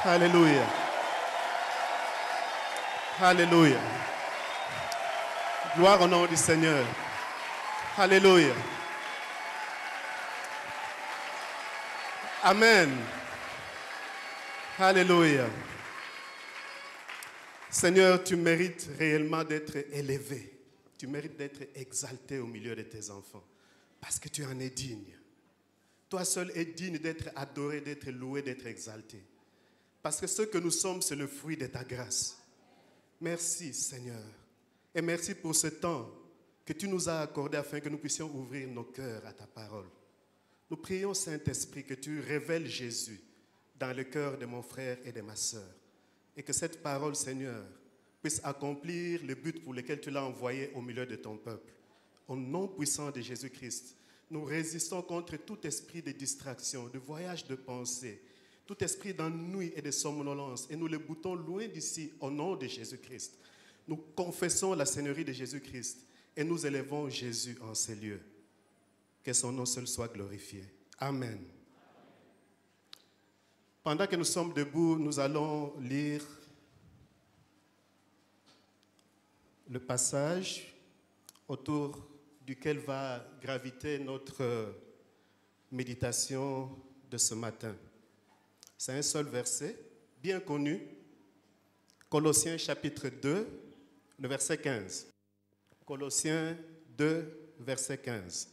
Alléluia. Alléluia. Gloire au nom du Seigneur. Alléluia. Amen. Alléluia. Seigneur, tu mérites réellement d'être élevé. Tu mérites d'être exalté au milieu de tes enfants. Parce que tu en es digne. Toi seul es digne d'être adoré, d'être loué, d'être exalté. Parce que ce que nous sommes, c'est le fruit de ta grâce. Merci Seigneur. Et merci pour ce temps que tu nous as accordé afin que nous puissions ouvrir nos cœurs à ta parole. Nous prions Saint-Esprit que tu révèles Jésus dans le cœur de mon frère et de ma sœur. Et que cette parole, Seigneur, puisse accomplir le but pour lequel tu l'as envoyé au milieu de ton peuple. Au nom puissant de Jésus-Christ, nous résistons contre tout esprit de distraction, de voyage de pensée, tout esprit d'ennui et de somnolence, et nous le boutons loin d'ici au nom de Jésus-Christ. Nous confessons la Seigneurie de Jésus-Christ et nous élevons Jésus en ces lieux. Que son nom seul soit glorifié. Amen. Pendant que nous sommes debout, nous allons lire le passage autour duquel va graviter notre méditation de ce matin. C'est un seul verset, bien connu, Colossiens chapitre 2, le verset 15. Colossiens 2, verset 15.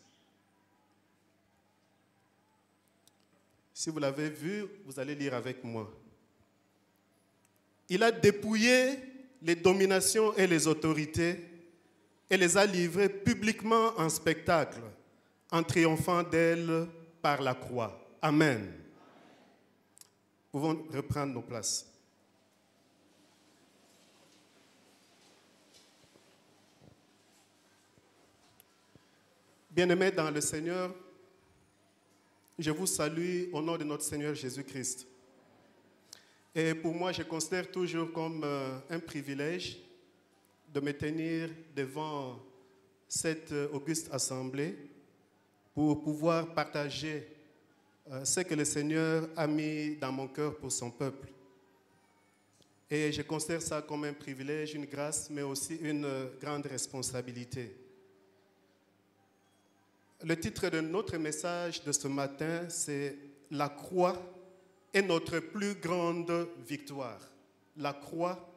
Si vous l'avez vu, vous allez lire avec moi. Il a dépouillé les dominations et les autorités et les a livrées publiquement en spectacle, en triomphant d'elles par la croix. Amen. Nous pouvons reprendre nos places. Bien-aimés dans le Seigneur, je vous salue au nom de notre Seigneur Jésus-Christ. Et pour moi, je considère toujours comme un privilège de me tenir devant cette auguste assemblée pour pouvoir partager ce que le Seigneur a mis dans mon cœur pour son peuple. Et je considère ça comme un privilège, une grâce, mais aussi une grande responsabilité. Le titre de notre message de ce matin, c'est « La croix est notre plus grande victoire ». La croix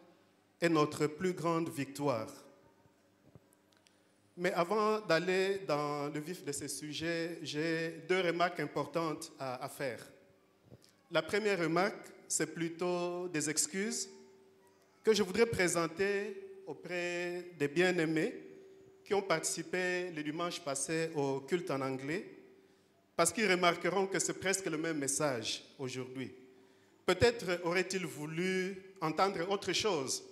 est notre plus grande victoire. Mais avant d'aller dans le vif de ce sujet, j'ai deux remarques importantes à faire. La première remarque, c'est plutôt des excuses que je voudrais présenter auprès des bien-aimés qui ont participé le dimanche passé au culte en anglais, parce qu'ils remarqueront que c'est presque le même message aujourd'hui. Peut-être auraient-ils voulu entendre autre chose,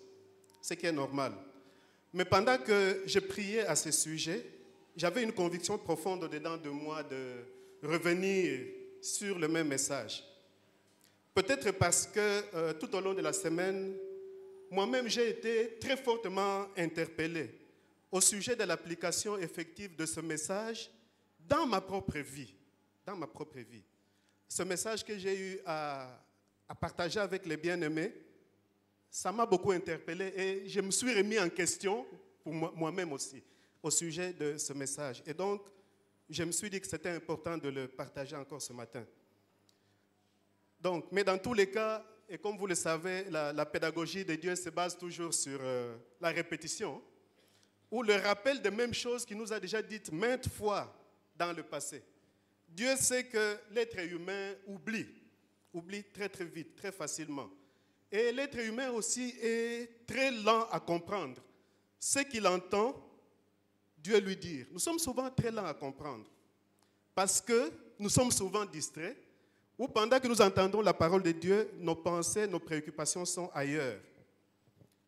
ce qui est normal. Mais pendant que je priais à ce sujet, j'avais une conviction profonde au-dedans de moi de revenir sur le même message. Peut-être parce que tout au long de la semaine, moi-même j'ai été très fortement interpellé au sujet de l'application effective de ce message dans ma propre vie. Dans ma propre vie. Ce message que j'ai eu à partager avec les bien-aimés, ça m'a beaucoup interpellé et je me suis remis en question pour moi-même aussi au sujet de ce message. Et donc, je me suis dit que c'était important de le partager encore ce matin. Donc, mais dans tous les cas, et comme vous le savez, la pédagogie de Dieu se base toujours sur la répétition ou le rappel des mêmes choses qu'il nous a déjà dites maintes fois dans le passé. Dieu sait que l'être humain oublie très très vite, très facilement. Et l'être humain aussi est très lent à comprendre ce qu'il entend Dieu lui dire. Nous sommes souvent très lents à comprendre parce que nous sommes souvent distraits ou pendant que nous entendons la parole de Dieu, nos pensées, nos préoccupations sont ailleurs.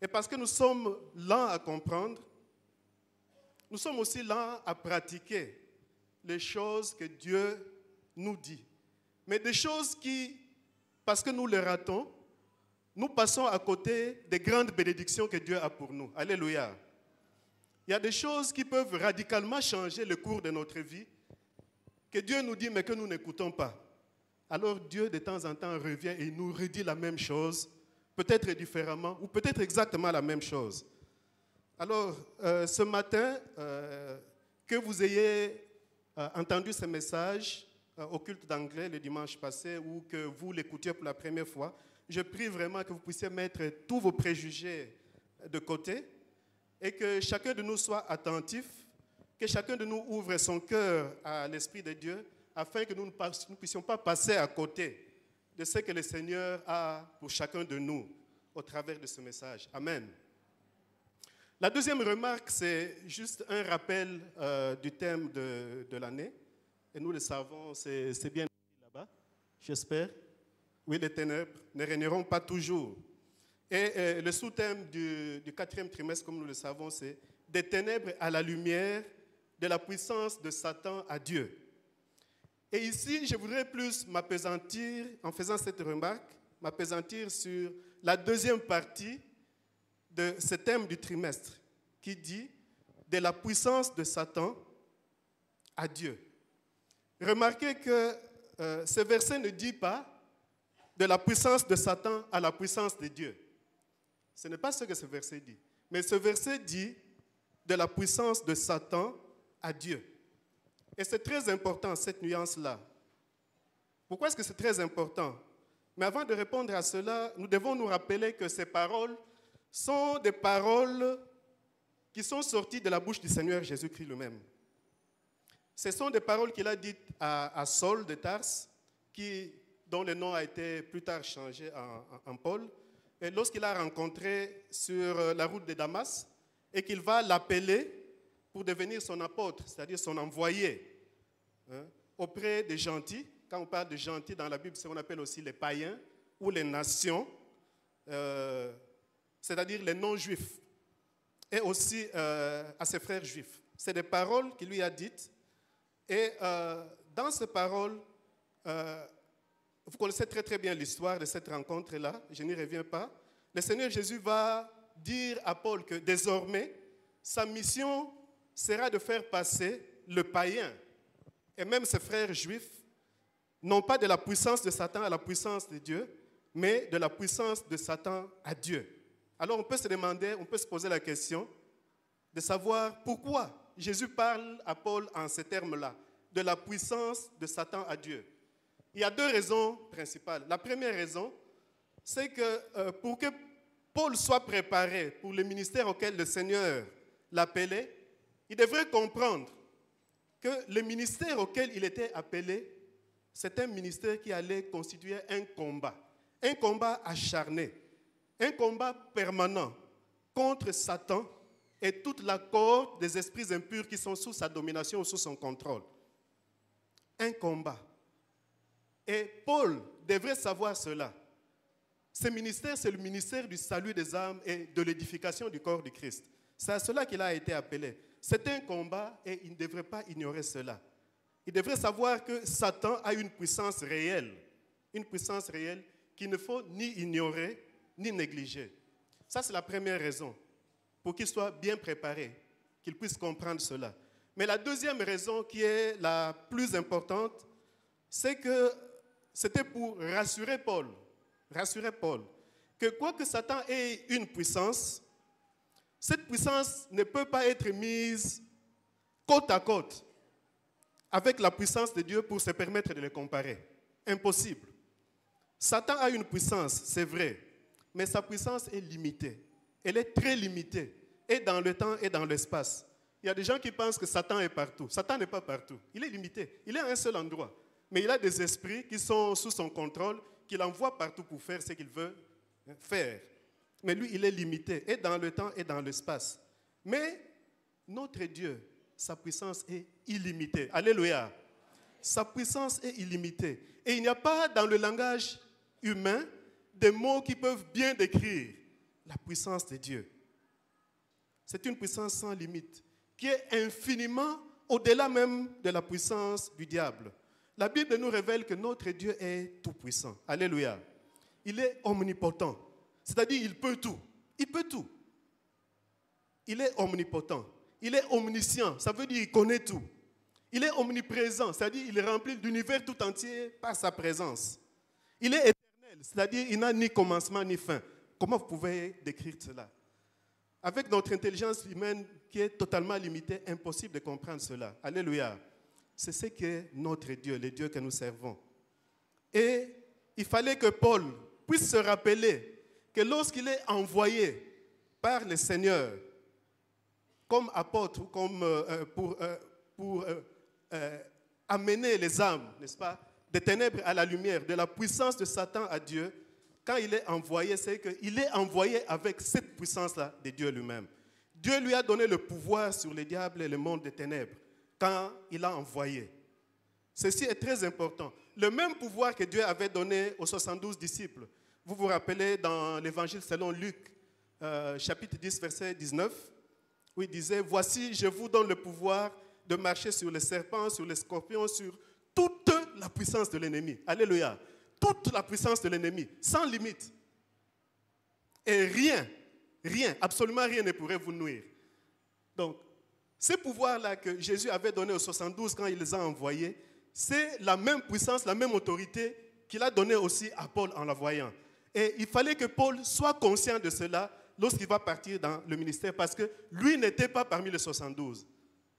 Et parce que nous sommes lents à comprendre, nous sommes aussi lents à pratiquer les choses que Dieu nous dit. Mais des choses qui, parce que nous les ratons, nous passons à côté des grandes bénédictions que Dieu a pour nous. Alléluia. Il y a des choses qui peuvent radicalement changer le cours de notre vie, que Dieu nous dit mais que nous n'écoutons pas. alors Dieu de temps en temps revient et nous redit la même chose, peut-être différemment ou peut-être exactement la même chose. Alors, ce matin, que vous ayez entendu ce message au culte d'anglais le dimanche passé ou que vous l'écoutiez pour la première fois, je prie vraiment que vous puissiez mettre tous vos préjugés de côté et que chacun de nous soit attentif, que chacun de nous ouvre son cœur à l'Esprit de Dieu afin que nous ne puissions pas passer à côté de ce que le Seigneur a pour chacun de nous au travers de ce message. Amen. La deuxième remarque, c'est juste un rappel du thème de l'année. Et nous le savons, c'est bien là-bas, j'espère. Oui, les ténèbres ne régneront pas toujours. Et le sous-thème du quatrième trimestre, comme nous le savons, c'est « Des ténèbres à la lumière, de la puissance de Satan à Dieu ». Et ici, je voudrais plus m'appesantir, en faisant cette remarque, m'appesantir sur la deuxième partie de ce thème du trimestre, qui dit « De la puissance de Satan à Dieu ». Remarquez que ce verset ne dit pas de la puissance de Satan à la puissance de Dieu. Ce n'est pas ce que ce verset dit. Mais ce verset dit de la puissance de Satan à Dieu. Et c'est très important, cette nuance-là. Pourquoi est-ce que c'est très important? Mais avant de répondre à cela, nous devons nous rappeler que ces paroles sont des paroles qui sont sorties de la bouche du Seigneur Jésus-Christ lui-même. Ce sont des paroles qu'il a dites à Saul de Tarse, dont le nom a été plus tard changé en Paul, et lorsqu'il a rencontré sur la route de Damas, et qu'il va l'appeler pour devenir son apôtre, c'est-à-dire son envoyé, auprès des gentils. Quand on parle de gentils dans la Bible, c'est ce qu'on appelle aussi les païens ou les nations, c'est-à-dire les non-juifs, et aussi à ses frères juifs. C'est des paroles qu'il lui a dites, et dans ces paroles, vous connaissez très très bien l'histoire de cette rencontre-là, je n'y reviens pas. Le Seigneur Jésus va dire à Paul que désormais, sa mission sera de faire passer le païen et même ses frères juifs, non pas de la puissance de Satan à la puissance de Dieu, mais de la puissance de Satan à Dieu. Alors on peut se demander, on peut se poser la question de savoir pourquoi Jésus parle à Paul en ces termes-là, de la puissance de Satan à Dieu. Il y a deux raisons principales. La première raison, c'est que pour que Paul soit préparé pour le ministère auquel le Seigneur l'appelait, il devrait comprendre que le ministère auquel il était appelé, c'est un ministère qui allait constituer un combat acharné, un combat permanent contre Satan et toute la cohorte des esprits impurs qui sont sous sa domination ou sous son contrôle. Un combat. Et Paul devrait savoir cela. Ce ministère, c'est le ministère du salut des âmes et de l'édification du corps du Christ. C'est à cela qu'il a été appelé. C'est un combat et il ne devrait pas ignorer cela. Il devrait savoir que Satan a une puissance réelle qu'il ne faut ni ignorer ni négliger. Ça, c'est la première raison, pour qu'il soit bien préparé, qu'il puisse comprendre cela. Mais la deuxième raison, qui est la plus importante, c'est que c'était pour rassurer Paul, que quoique Satan ait une puissance, cette puissance ne peut pas être mise côte à côte avec la puissance de Dieu pour se permettre de les comparer. Impossible. Satan a une puissance, c'est vrai, mais sa puissance est limitée. Elle est très limitée, et dans le temps et dans l'espace. Il y a des gens qui pensent que Satan est partout. Satan n'est pas partout. Il est limité. Il est à un seul endroit. Mais il a des esprits qui sont sous son contrôle, qu'il envoie partout pour faire ce qu'il veut faire. Mais lui, il est limité, et dans le temps et dans l'espace. Mais notre Dieu, sa puissance est illimitée. Alléluia. Sa puissance est illimitée. Et il n'y a pas dans le langage humain des mots qui peuvent bien décrire la puissance de Dieu. C'est une puissance sans limite, qui est infiniment au-delà même de la puissance du diable. La Bible nous révèle que notre Dieu est tout-puissant. Alléluia. Il est omnipotent. C'est-à-dire, il peut tout. Il peut tout. Il est omnipotent. Il est omniscient. Ça veut dire qu'il connaît tout. Il est omniprésent, c'est-à-dire il remplit l'univers tout entier par sa présence. Il est éternel, c'est-à-dire il n'a ni commencement ni fin. Comment vous pouvez décrire cela? Avec notre intelligence humaine qui est totalement limitée, impossible de comprendre cela. Alléluia. C'est ce qu'est notre Dieu, le Dieu que nous servons. Et il fallait que Paul puisse se rappeler que lorsqu'il est envoyé par le Seigneur comme apôtre, comme pour amener les âmes, n'est-ce pas, des ténèbres à la lumière, de la puissance de Satan à Dieu, quand il est envoyé, c'est qu'il est envoyé avec cette puissance-là de Dieu lui-même. Dieu lui a donné le pouvoir sur les diables et le monde des ténèbres quand il l'a envoyé. Ceci est très important. Le même pouvoir que Dieu avait donné aux 72 disciples. Vous vous rappelez dans l'évangile selon Luc, chapitre 10, verset 19, où il disait, « Voici, je vous donne le pouvoir de marcher sur les serpents, sur les scorpions, sur toute la puissance de l'ennemi. » Alléluia. Toute la puissance de l'ennemi, sans limite. Et rien, absolument rien ne pourrait vous nuire. Donc, ce pouvoir-là que Jésus avait donné aux 72 quand il les a envoyés, c'est la même puissance, la même autorité qu'il a donnée aussi à Paul en la voyant. Et il fallait que Paul soit conscient de cela lorsqu'il va partir dans le ministère, parce que lui n'était pas parmi les 72.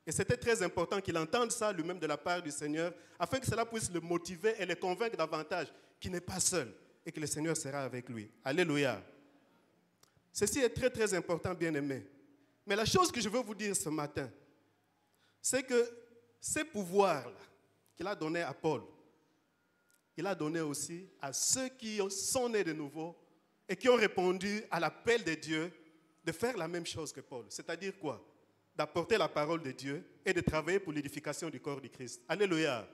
Et c'était très important qu'il entende ça lui-même de la part du Seigneur, afin que cela puisse le motiver et le convaincre davantage qu'il n'est pas seul et que le Seigneur sera avec lui. Alléluia. Ceci est très, très important, bien-aimés. Mais la chose que je veux vous dire ce matin, c'est que ces pouvoirs-là qu'il a donnés à Paul, il a donné aussi à ceux qui sont nés de nouveau et qui ont répondu à l'appel de Dieu de faire la même chose que Paul. C'est-à-dire quoi? D'apporter la parole de Dieu et de travailler pour l'édification du corps du Christ. Alléluia.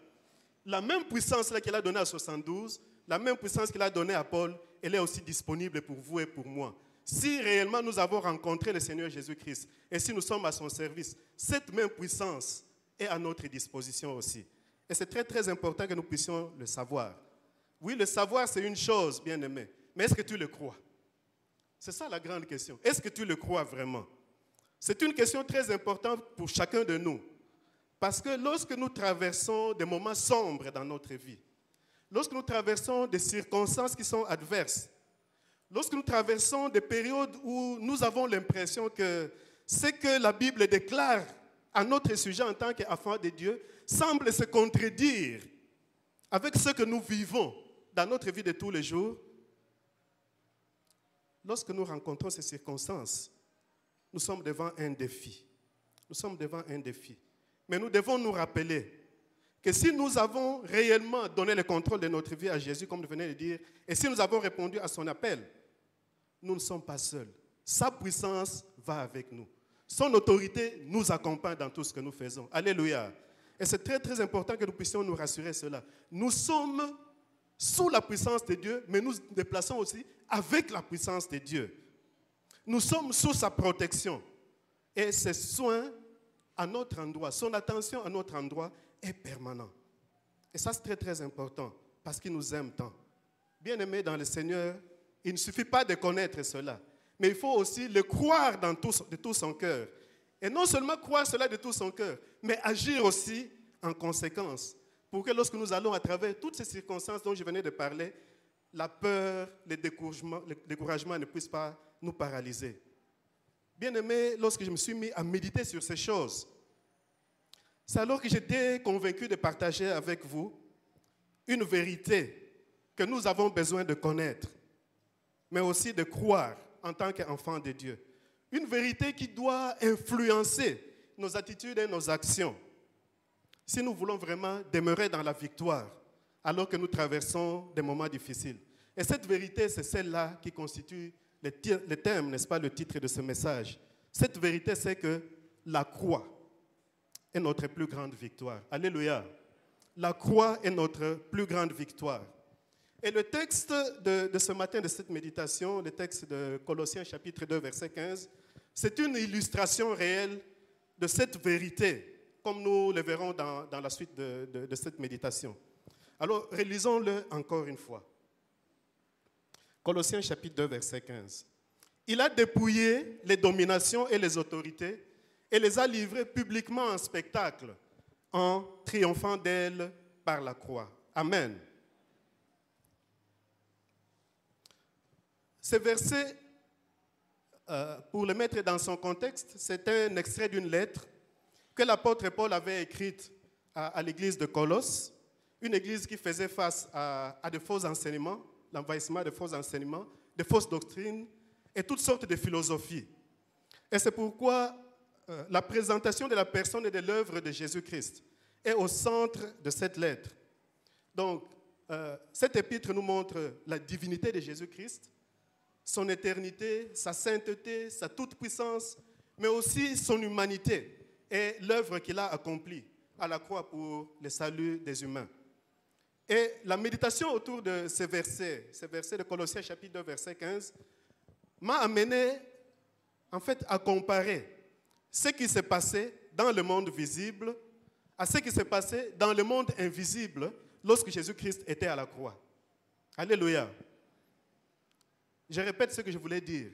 La même puissance qu'il a donnée à 72, la même puissance qu'il a donnée à Paul, elle est aussi disponible pour vous et pour moi. Si réellement nous avons rencontré le Seigneur Jésus-Christ et si nous sommes à son service, cette même puissance est à notre disposition aussi. Et c'est très très important que nous puissions le savoir. Oui, le savoir c'est une chose, bien-aimé, mais est-ce que tu le crois? C'est ça la grande question. Est-ce que tu le crois vraiment? C'est une question très importante pour chacun de nous. Parce que lorsque nous traversons des moments sombres dans notre vie, lorsque nous traversons des circonstances qui sont adverses, lorsque nous traversons des périodes où nous avons l'impression que ce que la Bible déclare à notre sujet en tant qu'enfants de Dieu semble se contredire avec ce que nous vivons dans notre vie de tous les jours, lorsque nous rencontrons ces circonstances, nous sommes devant un défi. Nous sommes devant un défi. Mais nous devons nous rappeler que si nous avons réellement donné le contrôle de notre vie à Jésus, comme vous venez de dire, et si nous avons répondu à son appel, nous ne sommes pas seuls. Sa puissance va avec nous. Son autorité nous accompagne dans tout ce que nous faisons. Alléluia. Et c'est très très important que nous puissions nous rassurer cela. Nous sommes sous la puissance de Dieu, mais nous nous déplaçons aussi avec la puissance de Dieu. Nous sommes sous sa protection. Et ses soins à notre endroit, son attention à notre endroit est permanent. Et ça, c'est très, très important parce qu'il nous aime tant. Bien-aimés dans le Seigneur, il ne suffit pas de connaître cela, mais il faut aussi le croire de tout son cœur. Et non seulement croire cela de tout son cœur, mais agir aussi en conséquence pour que lorsque nous allons à travers toutes ces circonstances dont je venais de parler, la peur, le découragement ne puissent pas nous paralyser. Bien-aimé, lorsque je me suis mis à méditer sur ces choses, c'est alors que j'étais convaincu de partager avec vous une vérité que nous avons besoin de connaître, mais aussi de croire en tant qu'enfants de Dieu. Une vérité qui doit influencer nos attitudes et nos actions si nous voulons vraiment demeurer dans la victoire alors que nous traversons des moments difficiles. Et cette vérité, c'est celle-là qui constitue le thème, n'est-ce pas, le titre de ce message. Cette vérité, c'est que la croix est notre plus grande victoire. Alléluia. La croix est notre plus grande victoire. Et le texte de ce matin, de cette méditation, le texte de Colossiens chapitre 2, verset 15, c'est une illustration réelle de cette vérité, comme nous le verrons dans la suite de cette méditation. Alors, relisons-le encore une fois. Colossiens chapitre 2, verset 15. Il a dépouillé les dominations et les autorités et les a livrées publiquement en spectacle, en triomphant d'elle par la croix. Amen. Ce verset, pour le mettre dans son contexte, c'est un extrait d'une lettre que l'apôtre Paul avait écrite à l'église de Colosse, une église qui faisait face à de faux enseignements, l'envahissement de faux enseignements, de fausses doctrines et toutes sortes de philosophies. Et c'est pourquoi la présentation de la personne et de l'œuvre de Jésus-Christ est au centre de cette lettre. Donc, cette épître nous montre la divinité de Jésus-Christ, son éternité, sa sainteté, sa toute-puissance, mais aussi son humanité et l'œuvre qu'il a accomplie à la croix pour le salut des humains. Et la méditation autour de ces versets de Colossiens chapitre 2, verset 15, m'a amené en fait à comparer ce qui s'est passé dans le monde visible à ce qui s'est passé dans le monde invisible lorsque Jésus-Christ était à la croix. Alléluia. Je répète ce que je voulais dire.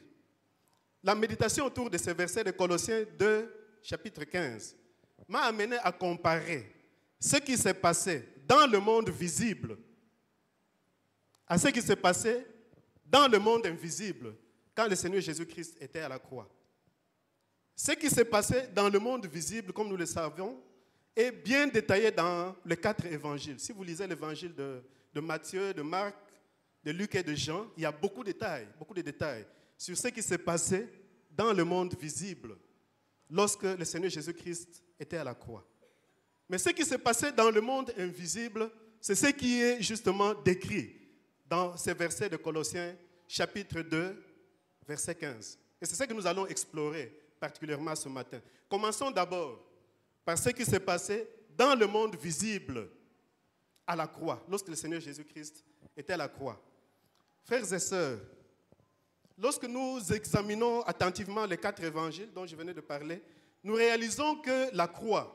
La méditation autour de ces versets de Colossiens 2, chapitre 15, m'a amené à comparer ce qui s'est passé dans le monde visible à ce qui s'est passé dans le monde invisible quand le Seigneur Jésus-Christ était à la croix. Ce qui s'est passé dans le monde visible, comme nous le savons, est bien détaillé dans les 4 évangiles. Si vous lisez l'évangile de Matthieu, de Marc, de Luc et de Jean, il y a beaucoup de détails sur ce qui s'est passé dans le monde visible lorsque le Seigneur Jésus-Christ était à la croix. Mais ce qui s'est passé dans le monde invisible, c'est ce qui est justement décrit dans ces versets de Colossiens, chapitre 2, verset 15. Et c'est ce que nous allons explorer particulièrement ce matin. Commençons d'abord par ce qui s'est passé dans le monde visible à la croix, lorsque le Seigneur Jésus-Christ était à la croix. Frères et sœurs, lorsque nous examinons attentivement les 4 évangiles dont je venais de parler, nous réalisons que la croix,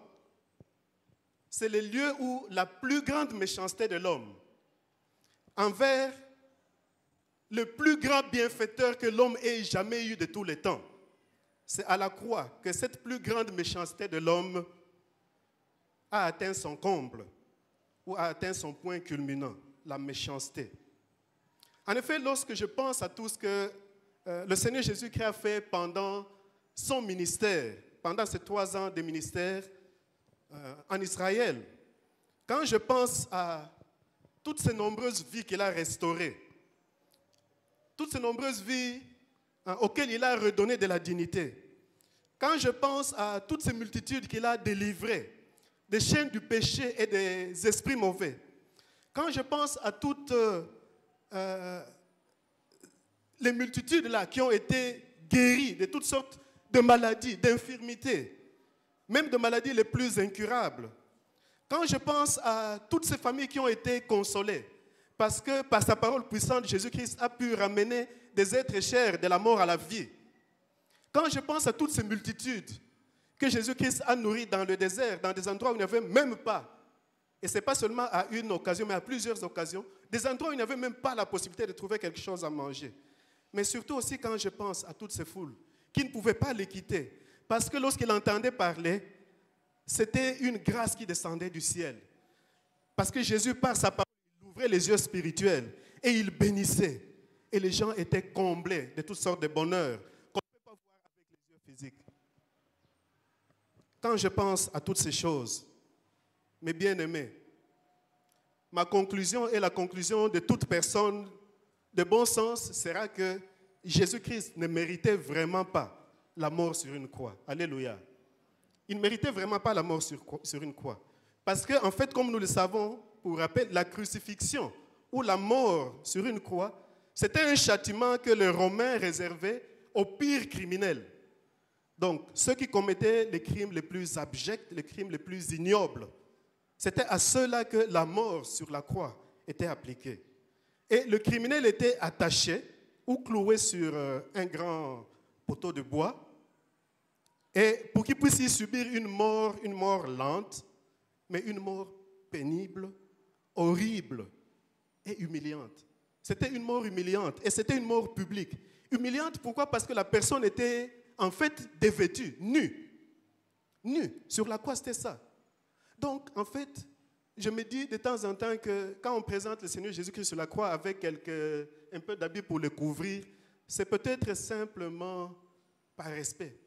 c'est le lieu où la plus grande méchanceté de l'homme envers le plus grand bienfaiteur que l'homme ait jamais eu de tous les temps. C'est à la croix que cette plus grande méchanceté de l'homme a atteint son comble ou a atteint son point culminant, la méchanceté. En effet, lorsque je pense à tout ce que le Seigneur Jésus-Christ a fait pendant son ministère, pendant ces 3 ans de ministère en Israël, quand je pense à toutes ces nombreuses vies qu'il a restaurées, toutes ces nombreuses vies auxquelles il a redonné de la dignité, quand je pense à toutes ces multitudes qu'il a délivrées des chaînes du péché et des esprits mauvais, quand je pense à toutes les multitudes là qui ont été guéries de toutes sortes de maladies, d'infirmités, même de maladies les plus incurables, quand je pense à toutes ces familles qui ont été consolées, parce que par sa parole puissante, Jésus-Christ a pu ramener des êtres chers de la mort à la vie, quand je pense à toutes ces multitudes que Jésus-Christ a nourries dans le désert, dans des endroits où il n'y avait même pas, et ce n'est pas seulement à une occasion, mais à plusieurs occasions, des endroits où il n'y avait même pas la possibilité de trouver quelque chose à manger. Mais surtout aussi quand je pense à toutes ces foules qui ne pouvaient pas les quitter, parce que lorsqu'ils entendaient parler, c'était une grâce qui descendait du ciel. Parce que Jésus, par sa parole, il ouvrait les yeux spirituels et il bénissait. Et les gens étaient comblés de toutes sortes de bonheurs qu'on ne peut pas voir avec les yeux physiques. Quand je pense à toutes ces choses, mes bien-aimés, ma conclusion et la conclusion de toute personne de bon sens sera que Jésus-Christ ne méritait vraiment pas la mort sur une croix. Alléluia. Il ne méritait vraiment pas la mort sur une croix. Parce qu'en fait, comme nous le savons, pour rappel, la crucifixion ou la mort sur une croix, c'était un châtiment que les Romains réservaient aux pires criminels. Donc, ceux qui commettaient les crimes les plus abjects, les crimes les plus ignobles, c'était à ceux-là que la mort sur la croix était appliquée. Et le criminel était attaché ou cloué sur un grand poteau de bois, et pour qu'il puisse y subir une mort lente, mais une mort pénible, horrible et humiliante. C'était une mort humiliante et c'était une mort publique. Humiliante, pourquoi? Parce que la personne était en fait dévêtue, nue. Nue. Sur la croix, c'était ça. Donc, en fait, je me dis de temps en temps que quand on présente le Seigneur Jésus-Christ sur la croix avec un peu d'habit pour le couvrir, c'est peut-être simplement par respect.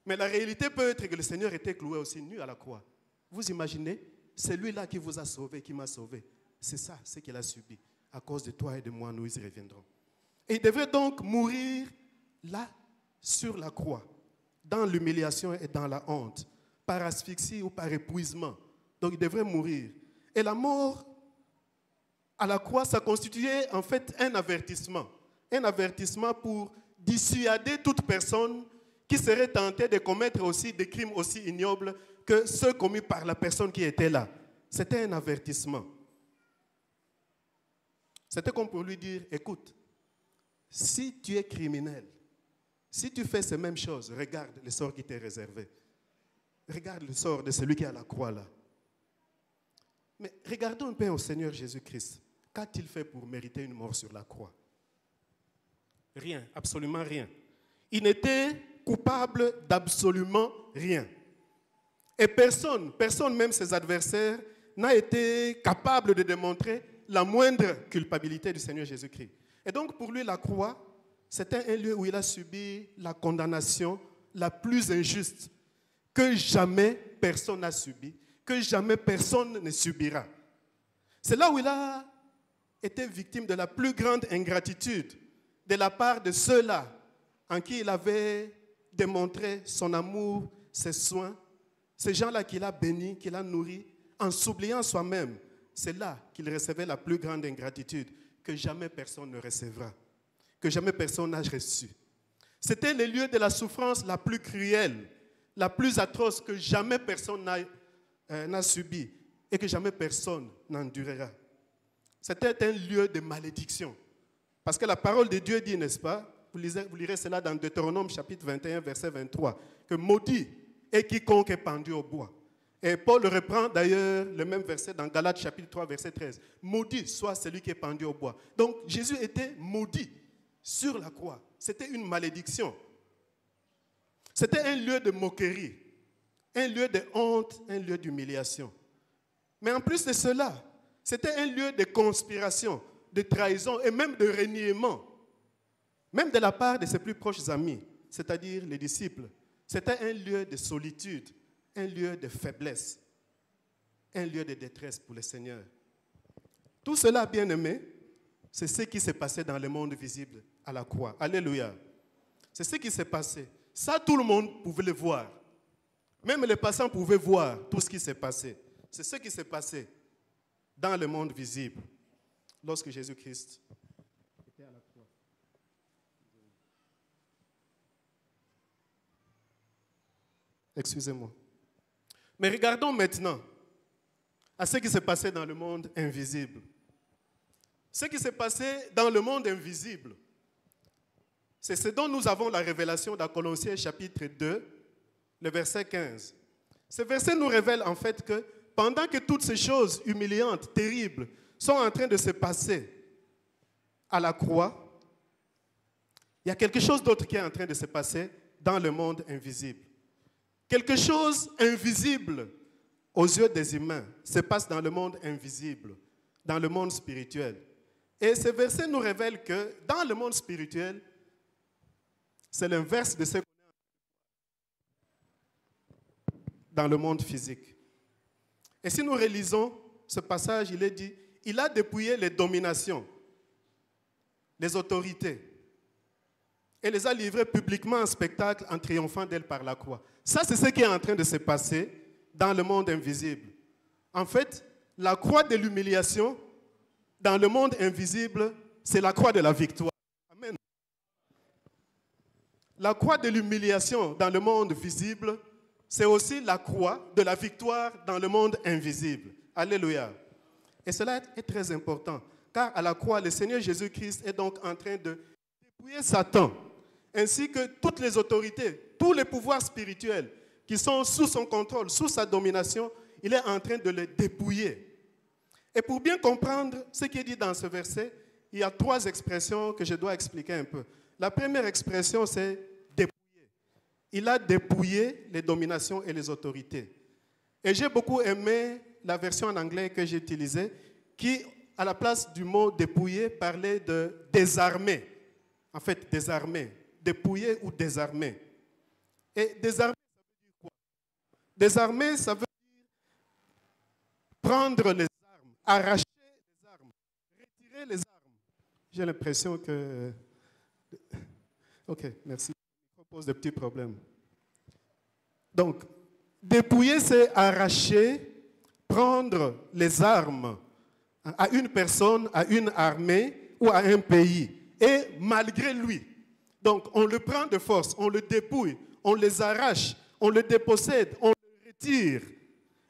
Mais la réalité peut être que le Seigneur était cloué aussi nu à la croix. Vous imaginez? C'est lui-là qui vous a sauvé, qui m'a sauvé. C'est ça, ce qu'il a subi. À cause de toi et de moi, nous y reviendrons. Et il devrait donc mourir là, sur la croix, dans l'humiliation et dans la honte, par asphyxie ou par épuisement. Donc il devrait mourir. Et la mort à la croix, ça constituait en fait un avertissement. Un avertissement pour dissuader toute personne qui serait tentée de commettre aussi des crimes aussi ignobles que ceux commis par la personne qui était là. C'était un avertissement. C'était comme pour lui dire, écoute, si tu es criminel, si tu fais ces mêmes choses, regarde le sort qui t'est réservé. Regarde le sort de celui qui est à la croix là. Mais regardons un peu au Seigneur Jésus-Christ. Qu'a-t-il fait pour mériter une mort sur la croix? Rien, absolument rien. Il n'était coupable d'absolument rien. Et personne, même ses adversaires, n'a été capable de démontrer la moindre culpabilité du Seigneur Jésus-Christ. Et donc pour lui, la croix, c'était un lieu où il a subi la condamnation la plus injuste que jamais personne n'a subi, que jamais personne ne subira. C'est là où il a été victime de la plus grande ingratitude de la part de ceux-là en qui il avait démontré son amour, ses soins, ces gens-là qu'il a bénis, qu'il a nourris, en s'oubliant soi-même. C'est là qu'il recevait la plus grande ingratitude que jamais personne ne recevra, que jamais personne n'a reçu. C'était le lieu de la souffrance la plus cruelle, la plus atroce que jamais personne n'a subi et que jamais personne n'endurera. C'était un lieu de malédiction. Parce que la parole de Dieu dit, n'est-ce pas, vous lirez cela dans Deutéronome chapitre 21, verset 23, que maudit est quiconque est pendu au bois. Et Paul reprend d'ailleurs le même verset dans Galates chapitre 3, verset 13. Maudit soit celui qui est pendu au bois. Donc Jésus était maudit sur la croix. C'était une malédiction. C'était un lieu de moquerie, un lieu de honte, un lieu d'humiliation. Mais en plus de cela, c'était un lieu de conspiration, de trahison et même de reniement, même de la part de ses plus proches amis, c'est-à-dire les disciples. C'était un lieu de solitude, un lieu de faiblesse, un lieu de détresse pour le Seigneur. Tout cela, bien-aimés, c'est ce qui s'est passé dans le monde visible à la croix. Alléluia. C'est ce qui s'est passé. Ça, tout le monde pouvait le voir. Même les passants pouvaient voir tout ce qui s'est passé. C'est ce qui s'est passé dans le monde visible lorsque Jésus-Christ était à la croix. Excusez-moi. Mais regardons maintenant à ce qui s'est passé dans le monde invisible. Ce qui s'est passé dans le monde invisible, c'est ce dont nous avons la révélation dans Colossiens chapitre 2, le verset 15. Ce verset nous révèle en fait que pendant que toutes ces choses humiliantes, terribles, sont en train de se passer à la croix, il y a quelque chose d'autre qui est en train de se passer dans le monde invisible. Quelque chose invisible aux yeux des humains se passe dans le monde invisible, dans le monde spirituel. Et ce verset nous révèle que dans le monde spirituel, c'est l'inverse de ce qu'on a dans le monde physique. Et si nous relisons ce passage, il est dit, il a dépouillé les dominations, les autorités, et les a livrées publiquement en spectacle en triomphant d'elles par la croix. Ça, c'est ce qui est en train de se passer dans le monde invisible. En fait, la croix de l'humiliation dans le monde invisible, c'est la croix de la victoire. Amen. La croix de l'humiliation dans le monde visible, c'est aussi la croix de la victoire dans le monde invisible. Alléluia. Et cela est très important, car à la croix, le Seigneur Jésus-Christ est donc en train de dépouiller Satan, ainsi que toutes les autorités, tous les pouvoirs spirituels qui sont sous son contrôle, sous sa domination, il est en train de les dépouiller. Et pour bien comprendre ce qui est dit dans ce verset, il y a 3 expressions que je dois expliquer un peu. La première expression, c'est dépouiller. Il a dépouillé les dominations et les autorités. Et j'ai beaucoup aimé la version en anglais que j'ai utilisée, qui, à la place du mot dépouiller, parlait de désarmer. En fait, désarmer. Dépouiller ou désarmer. Et désarmer, ça veut dire quoi? Désarmer, ça veut dire prendre les armes, arracher les armes, retirer les armes. J'ai l'impression que... Ok, merci. Ça pose des petits problèmes. Donc, dépouiller, c'est arracher, prendre les armes à une personne, à une armée ou à un pays. Et malgré lui. Donc, on le prend de force, on le dépouille, on les arrache, on le dépossède, on le retire,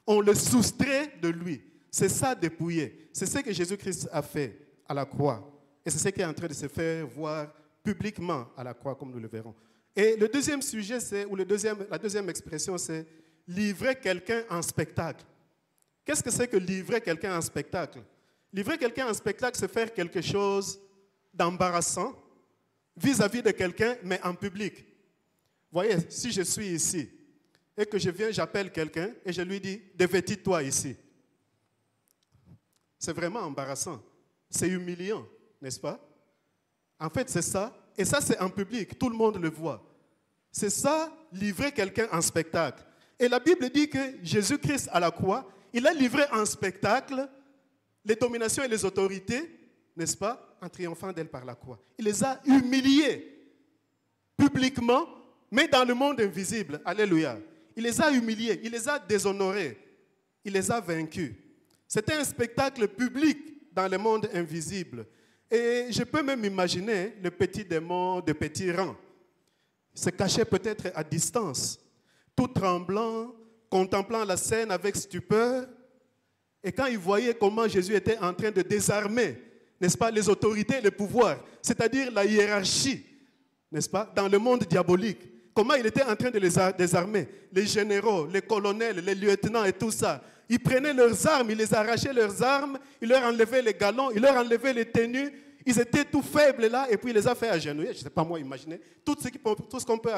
on le soustrait de lui. C'est ça, dépouiller. C'est ce que Jésus-Christ a fait à la croix. Et c'est ce qui est en train de se faire voir publiquement à la croix, comme nous le verrons. Et le deuxième sujet, la deuxième expression, c'est livrer quelqu'un en spectacle. Qu'est-ce que c'est que livrer quelqu'un en spectacle? Livrer quelqu'un en spectacle, c'est faire quelque chose d'embarrassant vis-à-vis de quelqu'un, mais en public. Vous voyez, si je suis ici et que je viens, j'appelle quelqu'un et je lui dis, dévêtis-toi ici. C'est vraiment embarrassant. C'est humiliant, n'est-ce pas? En fait, c'est ça. Et ça, c'est en public. Tout le monde le voit. C'est ça, livrer quelqu'un en spectacle. Et la Bible dit que Jésus-Christ, à la croix, il a livré en spectacle les dominations et les autorités, n'est-ce pas, en triomphant d'elles par la croix. Il les a humiliés publiquement, mais dans le monde invisible. Alléluia. Il les a humiliés, il les a déshonorés, il les a vaincus. C'était un spectacle public dans le monde invisible. Et je peux même imaginer le petit démon de petit rang se cachait peut-être à distance, tout tremblant, contemplant la scène avec stupeur. Et quand il voyait comment Jésus était en train de désarmer, n'est-ce pas, les autorités et le pouvoir, c'est-à-dire la hiérarchie, n'est-ce pas, dans le monde diabolique, comment il était en train de les désarmer, les généraux, les colonels, les lieutenants et tout ça. Ils prenaient leurs armes, ils les arrachaient leurs armes, ils leur enlevaient les galons, ils leur enlevaient les tenues. Ils étaient tout faibles là, et puis il les a fait agenouiller. Je ne sais pas moi, imaginez. Tout ce qu'on peut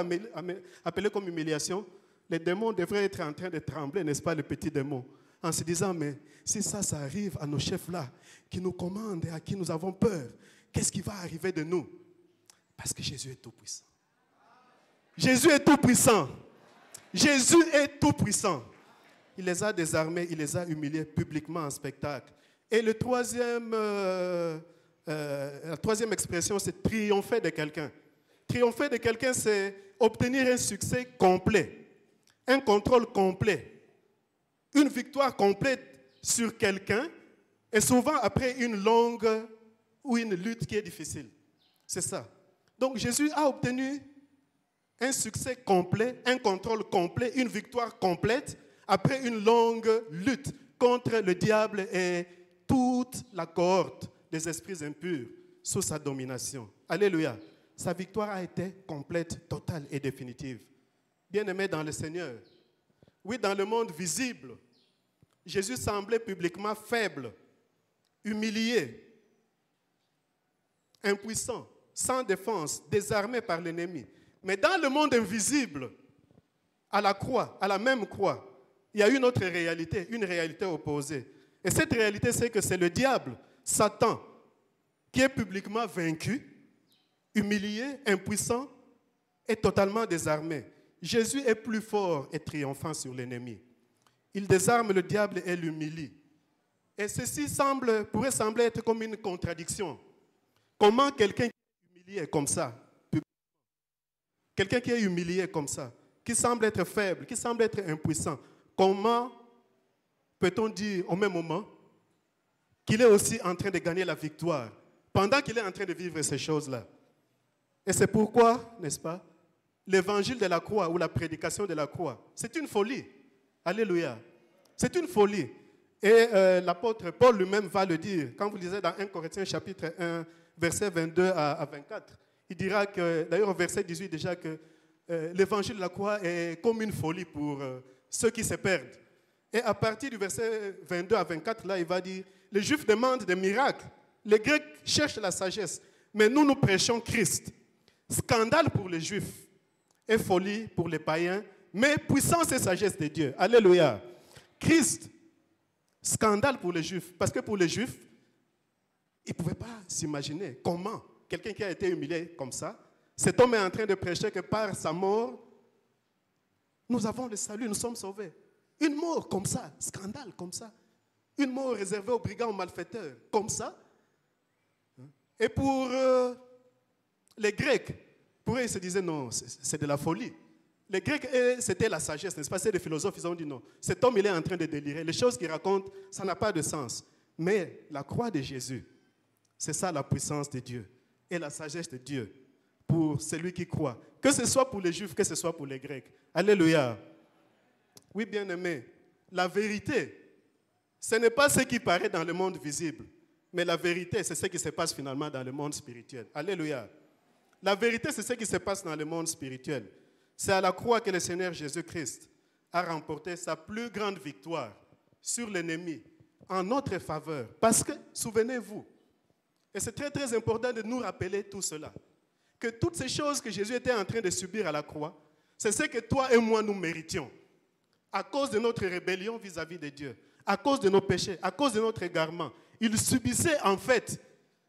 appeler comme humiliation, les démons devraient être en train de trembler, n'est-ce pas, les petits démons, en se disant, mais si ça arrive à nos chefs là, qui nous commandent et à qui nous avons peur, qu'est-ce qui va arriver de nous? Parce que Jésus est tout puissant. Jésus est tout puissant. Jésus est tout puissant. Il les a désarmés, il les a humiliés publiquement en spectacle. Et la troisième expression, c'est triompher de quelqu'un. Triompher de quelqu'un, c'est obtenir un succès complet, un contrôle complet, une victoire complète sur quelqu'un, et souvent après une longue ou une lutte qui est difficile. C'est ça. Donc Jésus a obtenu un succès complet, un contrôle complet, une victoire complète après une longue lutte contre le diable et toute la cohorte des esprits impurs sous sa domination. Alléluia. Sa victoire a été complète, totale et définitive. Bien-aimés dans le Seigneur, oui, dans le monde visible, Jésus semblait publiquement faible, humilié, impuissant, sans défense, désarmé par l'ennemi. Mais dans le monde invisible, à la croix, à la même croix, il y a une autre réalité, une réalité opposée. Et cette réalité, c'est que c'est le diable, Satan, qui est publiquement vaincu, humilié, impuissant et totalement désarmé. Jésus est plus fort et triomphant sur l'ennemi. Il désarme le diable et l'humilie. Et ceci pourrait sembler être comme une contradiction. Comment quelqu'un qui est humilié comme ça, quelqu'un qui est humilié comme ça, qui semble être faible, qui semble être impuissant, comment peut-on dire au même moment qu'il est aussi en train de gagner la victoire pendant qu'il est en train de vivre ces choses-là? Et c'est pourquoi, n'est-ce pas, l'évangile de la croix ou la prédication de la croix, c'est une folie. Alléluia. C'est une folie. Et l'apôtre Paul lui-même va le dire. Quand vous lisez dans 1 Corinthiens chapitre 1, versets 22 à 24, il dira que, d'ailleurs au verset 18 déjà, que l'évangile de la croix est comme une folie pour ceux qui se perdent. Et à partir du verset 22 à 24, là, il va dire, les Juifs demandent des miracles, les Grecs cherchent la sagesse, mais nous prêchons Christ. Scandale pour les Juifs et folie pour les païens, mais puissance et sagesse de Dieu. Alléluia. Christ Scandale pour les Juifs. Parce que pour les Juifs, ils ne pouvaient pas s'imaginer comment quelqu'un qui a été humilié comme ça, cet homme est en train de prêcher que par sa mort, nous avons le salut, nous sommes sauvés. Une mort comme ça, scandale comme ça. Une mort réservée aux brigands, aux malfaiteurs, comme ça. Et pour les Grecs, pour eux, ils se disaient non, c'est de la folie. Les Grecs, c'était la sagesse, n'est-ce pas? C'est les philosophes, ils ont dit non. Cet homme, il est en train de délirer. Les choses qu'il raconte, ça n'a pas de sens. Mais la croix de Jésus, c'est ça la puissance de Dieu et la sagesse de Dieu pour celui qui croit. Que ce soit pour les Juifs, que ce soit pour les Grecs. Alléluia. Oui, bien-aimés, la vérité, ce n'est pas ce qui paraît dans le monde visible, mais la vérité, c'est ce qui se passe finalement dans le monde spirituel. Alléluia. La vérité, c'est ce qui se passe dans le monde spirituel. C'est à la croix que le Seigneur Jésus-Christ a remporté sa plus grande victoire sur l'ennemi en notre faveur. Parce que, souvenez-vous, et c'est très très important de nous rappeler tout cela, que toutes ces choses que Jésus était en train de subir à la croix, c'est ce que toi et moi nous méritions. À cause de notre rébellion vis-à-vis de Dieu, à cause de nos péchés, à cause de notre égarement. Il subissait en fait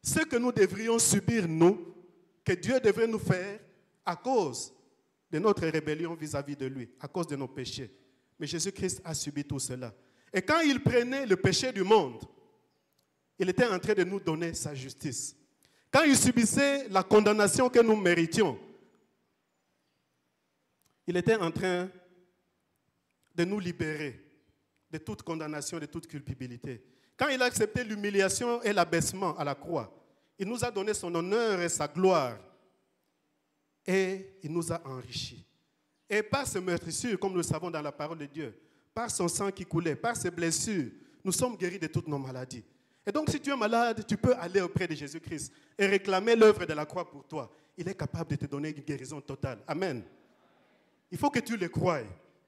ce que nous devrions subir nous, que Dieu devrait nous faire à cause de notre rébellion vis-à-vis de lui, à cause de nos péchés. Mais Jésus-Christ a subi tout cela. Et quand il prenait le péché du monde, il était en train de nous donner sa justice. Quand il subissait la condamnation que nous méritions, il était en train de nous libérer de toute condamnation, de toute culpabilité. Quand il a accepté l'humiliation et l'abaissement à la croix, il nous a donné son honneur et sa gloire. Et il nous a enrichis. Et par ce meurtrissure, comme nous le savons dans la parole de Dieu, par son sang qui coulait, par ses blessures, nous sommes guéris de toutes nos maladies. Et donc, si tu es malade, tu peux aller auprès de Jésus-Christ et réclamer l'œuvre de la croix pour toi. Il est capable de te donner une guérison totale. Amen. Il faut que tu le croies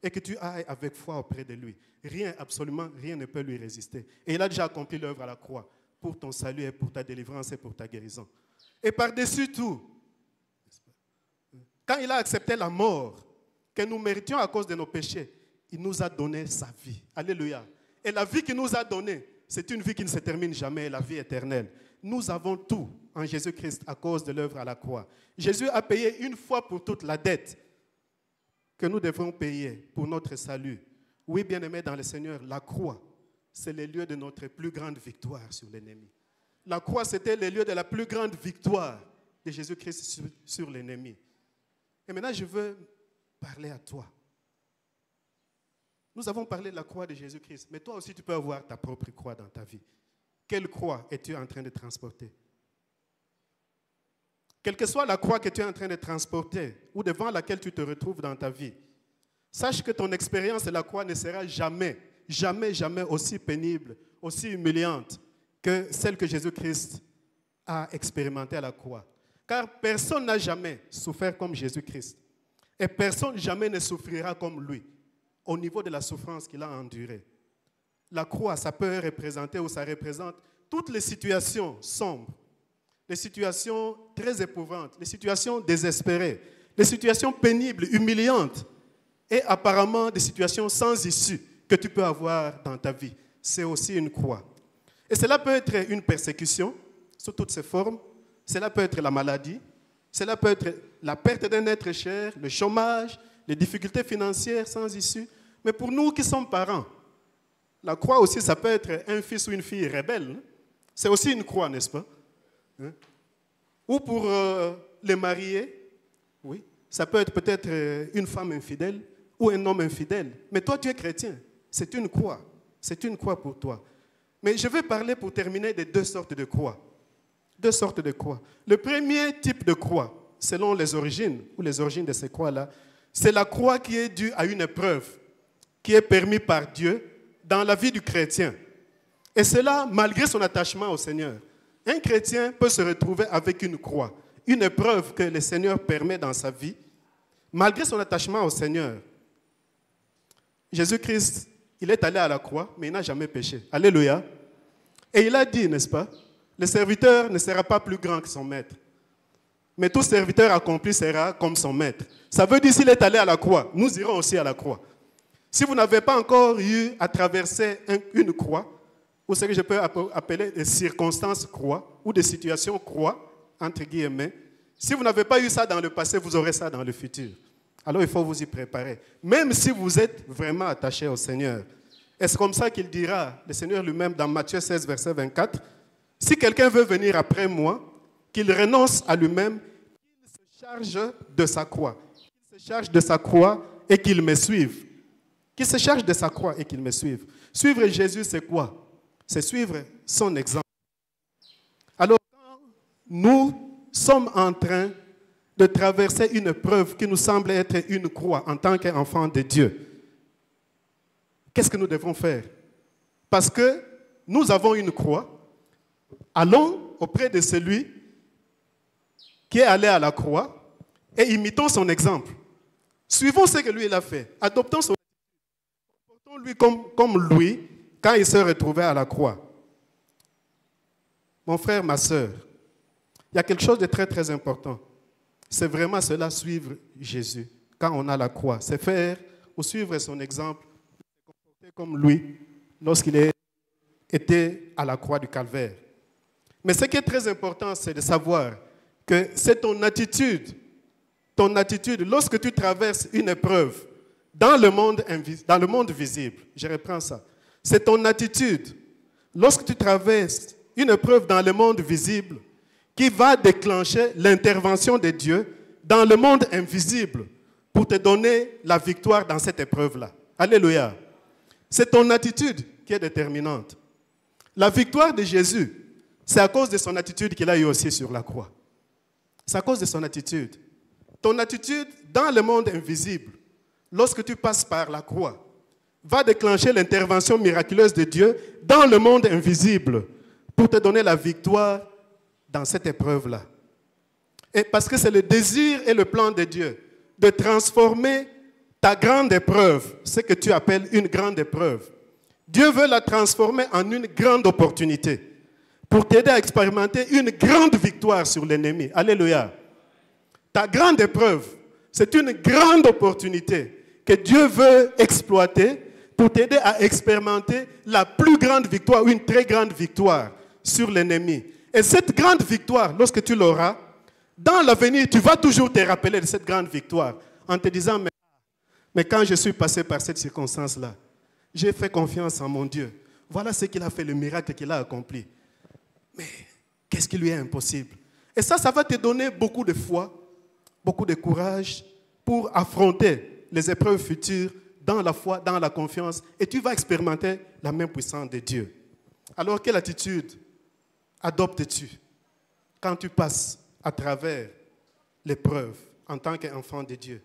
et que tu ailles avec foi auprès de lui. Rien, absolument rien ne peut lui résister. Et il a déjà accompli l'œuvre à la croix pour ton salut et pour ta délivrance et pour ta guérison. Et par-dessus tout, quand il a accepté la mort que nous méritions à cause de nos péchés, il nous a donné sa vie. Alléluia. Et la vie qu'il nous a donnée, c'est une vie qui ne se termine jamais, la vie éternelle. Nous avons tout en Jésus-Christ à cause de l'œuvre à la croix. Jésus a payé une fois pour toutes la dette que nous devons payer pour notre salut. Oui, bien-aimés dans le Seigneur, la croix, c'est le lieu de notre plus grande victoire sur l'ennemi. La croix, c'était le lieu de la plus grande victoire de Jésus-Christ sur l'ennemi. Et maintenant, je veux parler à toi. Nous avons parlé de la croix de Jésus-Christ, mais toi aussi, tu peux avoir ta propre croix dans ta vie. Quelle croix es-tu en train de transporter? Quelle que soit la croix que tu es en train de transporter ou devant laquelle tu te retrouves dans ta vie, sache que ton expérience de la croix ne sera jamais, jamais, jamais aussi pénible, aussi humiliante que celle que Jésus-Christ a expérimentée à la croix. Car personne n'a jamais souffert comme Jésus-Christ. Et personne jamais ne souffrira comme lui, au niveau de la souffrance qu'il a endurée. La croix, ça peut représenter ou ça représente toutes les situations sombres, les situations très éprouvantes, les situations désespérées, les situations pénibles, humiliantes et apparemment des situations sans issue que tu peux avoir dans ta vie. C'est aussi une croix. Et cela peut être une persécution sous toutes ses formes. Cela peut être la maladie, cela peut être la perte d'un être cher, le chômage, les difficultés financières sans issue. Mais pour nous qui sommes parents, la croix aussi, ça peut être un fils ou une fille rebelle. C'est aussi une croix, n'est-ce pas? Ou pour les mariés, oui, ça peut être peut-être une femme infidèle ou un homme infidèle. Mais toi, tu es chrétien. C'est une croix. C'est une croix pour toi. Mais je vais parler pour terminer de deux sortes de croix. Deux sortes de croix. Le premier type de croix, selon les origines, ou les origines de ces croix-là, c'est la croix qui est due à une épreuve, qui est permise par Dieu dans la vie du chrétien. Et cela, malgré son attachement au Seigneur. Un chrétien peut se retrouver avec une croix, une épreuve que le Seigneur permet dans sa vie, malgré son attachement au Seigneur. Jésus-Christ, il est allé à la croix, mais il n'a jamais péché. Alléluia. Et il a dit, n'est-ce pas, le serviteur ne sera pas plus grand que son maître. Mais tout serviteur accompli sera comme son maître. Ça veut dire s'il est allé à la croix, nous irons aussi à la croix. Si vous n'avez pas encore eu à traverser une croix, ou ce que je peux appeler des circonstances croix, ou des situations croix, entre guillemets. Si vous n'avez pas eu ça dans le passé, vous aurez ça dans le futur. Alors il faut vous y préparer. Même si vous êtes vraiment attaché au Seigneur. Et c'est comme ça qu'il dira, le Seigneur lui-même, dans Matthieu 16, verset 24, « Si quelqu'un veut venir après moi, qu'il renonce à lui-même, qu'il se charge de sa croix. Qu'il se charge de sa croix et qu'il me suive. » Qu'il se charge de sa croix et qu'il me suive. Suivre Jésus, c'est quoi? C'est suivre son exemple. Alors, quand nous sommes en train de traverser une preuve qui nous semble être une croix en tant qu'enfant de Dieu, qu'est-ce que nous devons faire? Parce que nous avons une croix, allons auprès de celui qui est allé à la croix et imitons son exemple. Suivons ce que lui il a fait. Adoptons son exemple. Portons-lui comme lui quand il se retrouvait à la croix. Mon frère, ma soeur, il y a quelque chose de très très important. C'est vraiment cela, suivre Jésus quand on a la croix. C'est faire ou suivre son exemple, se comporter comme lui lorsqu'il était à la croix du Calvaire. Mais ce qui est très important, c'est de savoir que c'est ton attitude lorsque tu traverses une épreuve dans le monde visible. Je reprends ça. C'est ton attitude lorsque tu traverses une épreuve dans le monde visible qui va déclencher l'intervention de Dieu dans le monde invisible pour te donner la victoire dans cette épreuve-là. Alléluia. C'est ton attitude qui est déterminante. La victoire de Jésus, c'est à cause de son attitude qu'il a eu aussi sur la croix. C'est à cause de son attitude. Ton attitude dans le monde invisible, lorsque tu passes par la croix, va déclencher l'intervention miraculeuse de Dieu dans le monde invisible pour te donner la victoire dans cette épreuve-là. Et parce que c'est le désir et le plan de Dieu de transformer ta grande épreuve, ce que tu appelles une grande épreuve. Dieu veut la transformer en une grande opportunité pour t'aider à expérimenter une grande victoire sur l'ennemi. Alléluia. Ta grande épreuve, c'est une grande opportunité que Dieu veut exploiter pour t'aider à expérimenter la plus grande victoire, une très grande victoire sur l'ennemi. Et cette grande victoire, lorsque tu l'auras, dans l'avenir, tu vas toujours te rappeler de cette grande victoire en te disant, mais quand je suis passé par cette circonstance-là, j'ai fait confiance en mon Dieu. Voilà ce qu'il a fait, le miracle qu'il a accompli. Mais qu'est-ce qui lui est impossible? Et ça va te donner beaucoup de foi, beaucoup de courage pour affronter les épreuves futures dans la foi, dans la confiance, et tu vas expérimenter la main puissante de Dieu. Alors, quelle attitude adoptes-tu quand tu passes à travers l'épreuve en tant qu'enfant de Dieu?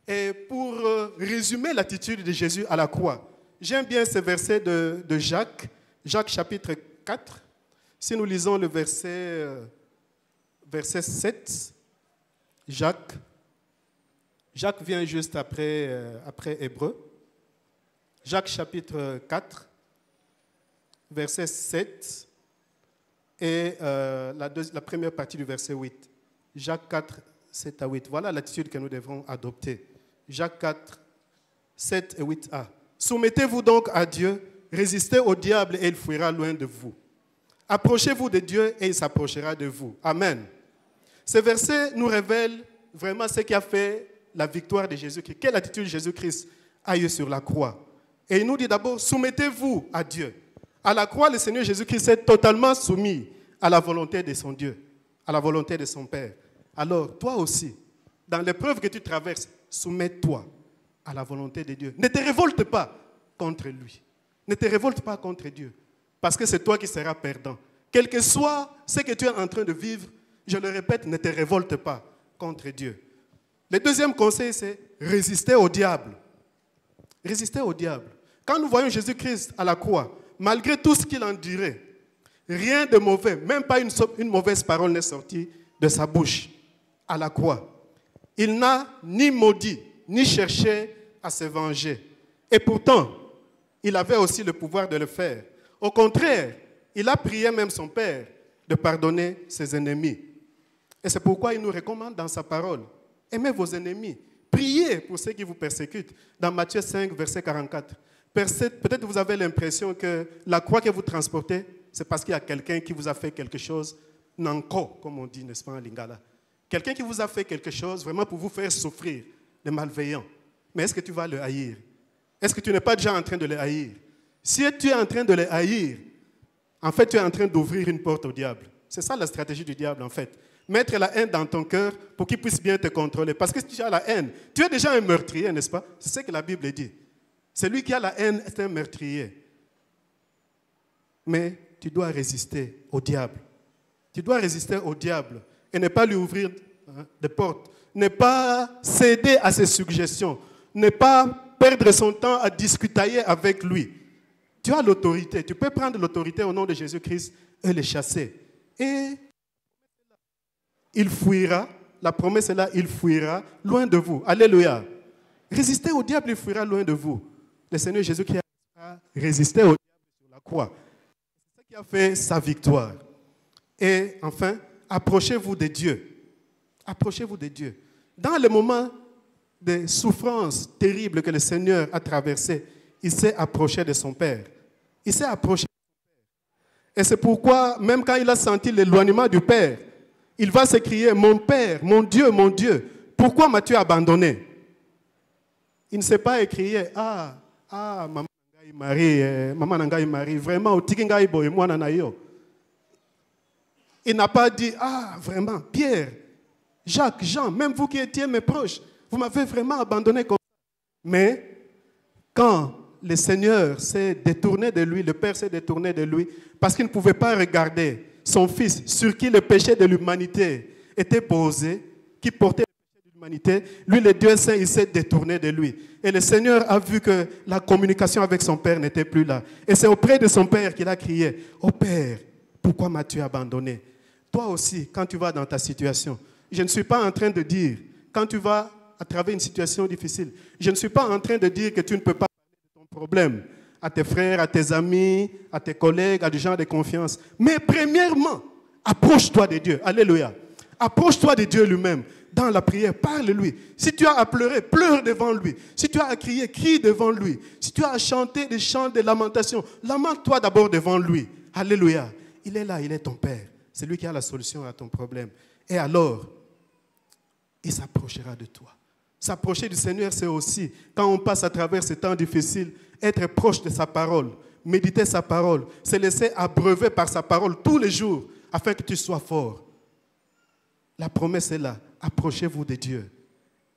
Et pour résumer l'attitude de Jésus à la croix, j'aime bien ce verset de Jacques, Jacques chapitre 4. Si nous lisons le verset 7, Jacques vient juste après Hébreu. Jacques chapitre 4, verset 7 et la première partie du verset 8. Jacques 4, 7 à 8. Voilà l'attitude que nous devrons adopter. Jacques 4, 7 et 8a. Soumettez-vous donc à Dieu, résistez au diable et il fuira loin de vous. Approchez-vous de Dieu et il s'approchera de vous. Amen. Ce verset nous révèle vraiment ce qui a fait la victoire de Jésus-Christ. Quelle attitude Jésus-Christ a eu sur la croix. Et il nous dit d'abord, soumettez-vous à Dieu. À la croix, le Seigneur Jésus-Christ est totalement soumis à la volonté de son Dieu, à la volonté de son Père. Alors, toi aussi, dans l'épreuve que tu traverses, soumets-toi à la volonté de Dieu. Ne te révolte pas contre lui. Ne te révolte pas contre Dieu. Parce que c'est toi qui seras perdant. Quel que soit ce que tu es en train de vivre, je le répète, ne te révolte pas contre Dieu. Le deuxième conseil, c'est résister au diable. Résister au diable. Quand nous voyons Jésus-Christ à la croix, malgré tout ce qu'il endurait, rien de mauvais, même pas une mauvaise parole n'est sortie de sa bouche à la croix. Il n'a ni maudit, ni cherché à se venger. Et pourtant, il avait aussi le pouvoir de le faire. Au contraire, il a prié même son Père de pardonner ses ennemis. Et c'est pourquoi il nous recommande dans sa parole, aimez vos ennemis, priez pour ceux qui vous persécutent. Dans Matthieu 5, verset 44, Peut-être vous avez l'impression que la croix que vous transportez, c'est parce qu'il y a quelqu'un qui vous a fait quelque chose, nanko, comme on dit, n'est-ce pas, en lingala. Quelqu'un qui vous a fait quelque chose vraiment pour vous faire souffrir, les malveillants. Mais est-ce que tu vas le haïr? Est-ce que tu n'es pas déjà en train de le haïr? Si tu es en train de le haïr, en fait, tu es en train d'ouvrir une porte au diable. C'est ça la stratégie du diable, en fait. Mettre la haine dans ton cœur pour qu'il puisse bien te contrôler. Parce que si tu as la haine, tu es déjà un meurtrier, n'est-ce pas? C'est ce que la Bible dit. Celui qui a la haine est un meurtrier. Mais tu dois résister au diable. Tu dois résister au diable et ne pas lui ouvrir des portes. Ne pas céder à ses suggestions. Ne pas perdre son temps à discutailler avec lui. Tu as l'autorité. Tu peux prendre l'autorité au nom de Jésus-Christ et le chasser. Et il fuira. La promesse est là, il fuira loin de vous. Alléluia. Résistez au diable, il fuira loin de vous. Le Seigneur Jésus-Christ a résisté au diable sur la croix. C'est ce qui a fait sa victoire. Et enfin, approchez-vous de Dieu. Approchez-vous de Dieu. Dans le moment de souffrance terrible que le Seigneur a traversé, il s'est approché de son Père. Il s'est approché de son Père. Et c'est pourquoi, même quand il a senti l'éloignement du Père, il va s'écrier, mon Père, mon Dieu, pourquoi m'as-tu abandonné? Il ne s'est pas écrié, maman Nangai Marie, vraiment, il n'a pas dit, vraiment, Pierre, Jacques, Jean, même vous qui étiez mes proches, vous m'avez vraiment abandonné comme ça. Mais quand le Seigneur s'est détourné de lui, le Père s'est détourné de lui, parce qu'il ne pouvait pas regarder son Fils sur qui le péché de l'humanité était posé, qui portait le péché de l'humanité, lui, le Dieu Saint, il s'est détourné de lui. Et le Seigneur a vu que la communication avec son Père n'était plus là. Et c'est auprès de son Père qu'il a crié, « Oh Père, pourquoi m'as-tu abandonné ?» Toi aussi, quand tu vas dans ta situation, je ne suis pas en train de dire, quand tu vas à travers une situation difficile, je ne suis pas en train de dire que tu ne peux pas parler de ton problème à tes frères, à tes amis, à tes collègues, à des gens de confiance. Mais premièrement, approche-toi de Dieu. Alléluia. Approche-toi de Dieu lui-même. Dans la prière, parle-lui. Si tu as à pleurer, pleure devant lui. Si tu as à crier, crie devant lui. Si tu as à chanter des chants de lamentation, lamente-toi d'abord devant lui. Alléluia. Il est là, il est ton Père. C'est lui qui a la solution à ton problème. Et alors, il s'approchera de toi. S'approcher du Seigneur, c'est aussi, quand on passe à travers ces temps difficiles, être proche de sa parole, méditer sa parole, se laisser abreuver par sa parole tous les jours, afin que tu sois fort. La promesse est là. Approchez-vous de Dieu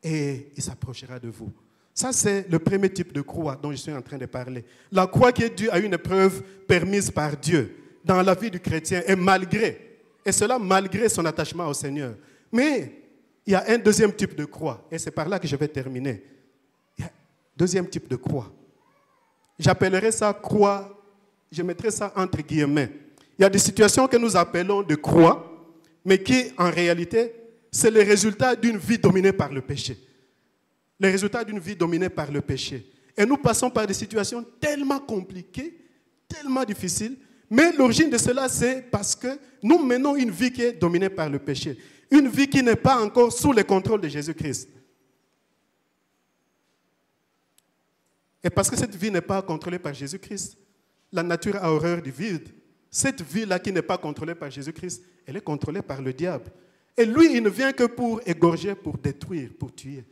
et il s'approchera de vous. Ça, c'est le premier type de croix dont je suis en train de parler. La croix qui est due à une épreuve permise par Dieu dans la vie du chrétien, et cela malgré son attachement au Seigneur. Mais il y a un deuxième type de croix, et c'est par là que je vais terminer. Il y a un deuxième type de croix. J'appellerai ça croix, je mettrai ça entre guillemets. Il y a des situations que nous appelons de croix, mais qui, en réalité, c'est le résultat d'une vie dominée par le péché. Le résultat d'une vie dominée par le péché. Et nous passons par des situations tellement compliquées, tellement difficiles, mais l'origine de cela, c'est parce que nous menons une vie qui est dominée par le péché. Une vie qui n'est pas encore sous le contrôle de Jésus-Christ. Et parce que cette vie n'est pas contrôlée par Jésus-Christ, la nature a horreur du vide. Cette vie-là qui n'est pas contrôlée par Jésus-Christ, elle est contrôlée par le diable. Et lui, il ne vient que pour égorger, pour détruire, pour tuer.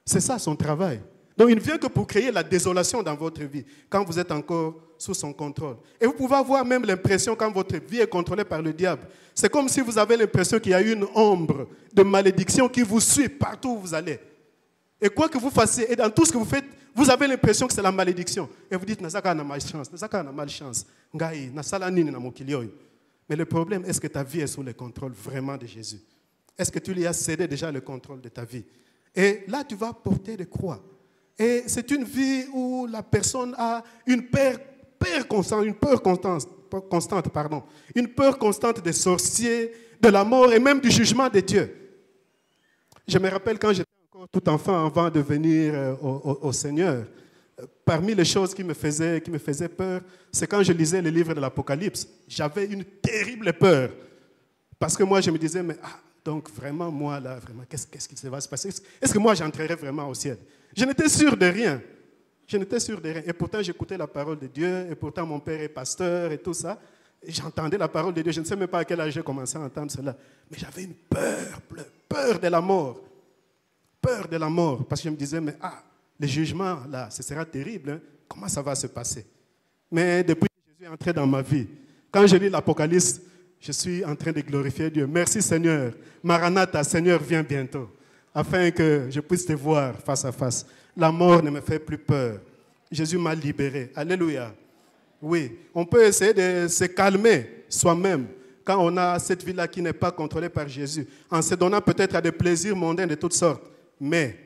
C'est ça son travail. Donc il ne vient que pour créer la désolation dans votre vie, quand vous êtes encore sous son contrôle. Et vous pouvez avoir même l'impression, quand votre vie est contrôlée par le diable, c'est comme si vous avez l'impression qu'il y a une ombre de malédiction qui vous suit partout où vous allez. Et quoi que vous fassiez, et dans tout ce que vous faites, vous avez l'impression que c'est la malédiction. Et vous dites, Nazaka n'a malchance, Nazaka n'a malchance. Mais le problème, est-ce que ta vie est sous le contrôle vraiment de Jésus? Est-ce que tu lui as cédé déjà le contrôle de ta vie? Et là, tu vas porter des croix. Et c'est une vie où la personne a une peur constante, une peur constante des sorciers, de la mort et même du jugement de Dieu. Je me rappelle quand j'étais encore tout enfant avant de venir au Seigneur, parmi les choses qui me faisaient peur, c'est quand je lisais le livre de l'Apocalypse. J'avais une terrible peur. Parce que moi, je me disais, mais donc vraiment, moi, là, vraiment, qu'est-ce qui va se passer? Est-ce que moi, j'entrerai vraiment au ciel? Je n'étais sûr de rien. Je n'étais sûr de rien. Et pourtant, j'écoutais la parole de Dieu. Et pourtant, mon père est pasteur et tout ça. Et j'entendais la parole de Dieu. Je ne sais même pas à quel âge j'ai commencé à entendre cela. Mais j'avais une peur de la mort. Peur de la mort. Parce que je me disais, mais le jugement, là, ce sera terrible. Hein? Comment ça va se passer? Mais depuis que Jésus est entré dans ma vie, quand je lis l'Apocalypse, je suis en train de glorifier Dieu. Merci Seigneur. Maranatha, Seigneur, viens bientôt. Afin que je puisse te voir face à face. La mort ne me fait plus peur. Jésus m'a libéré. Alléluia. Oui, on peut essayer de se calmer soi-même quand on a cette vie-là qui n'est pas contrôlée par Jésus, en se donnant peut-être à des plaisirs mondains de toutes sortes. Mais,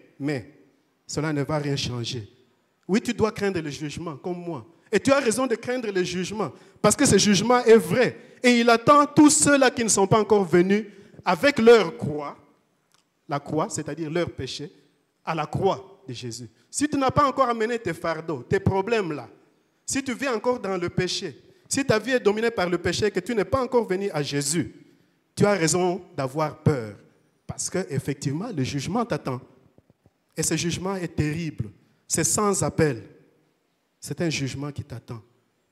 cela ne va rien changer. Oui, tu dois craindre le jugement, comme moi. Et tu as raison de craindre le jugement, parce que ce jugement est vrai. Et il attend tous ceux-là qui ne sont pas encore venus avec leur croix, la croix, c'est-à-dire leur péché, à la croix de Jésus. Si tu n'as pas encore amené tes fardeaux, tes problèmes là, si tu vis encore dans le péché, si ta vie est dominée par le péché et que tu n'es pas encore venu à Jésus, tu as raison d'avoir peur. Parce qu'effectivement, le jugement t'attend. Et ce jugement est terrible. C'est sans appel. C'est un jugement qui t'attend.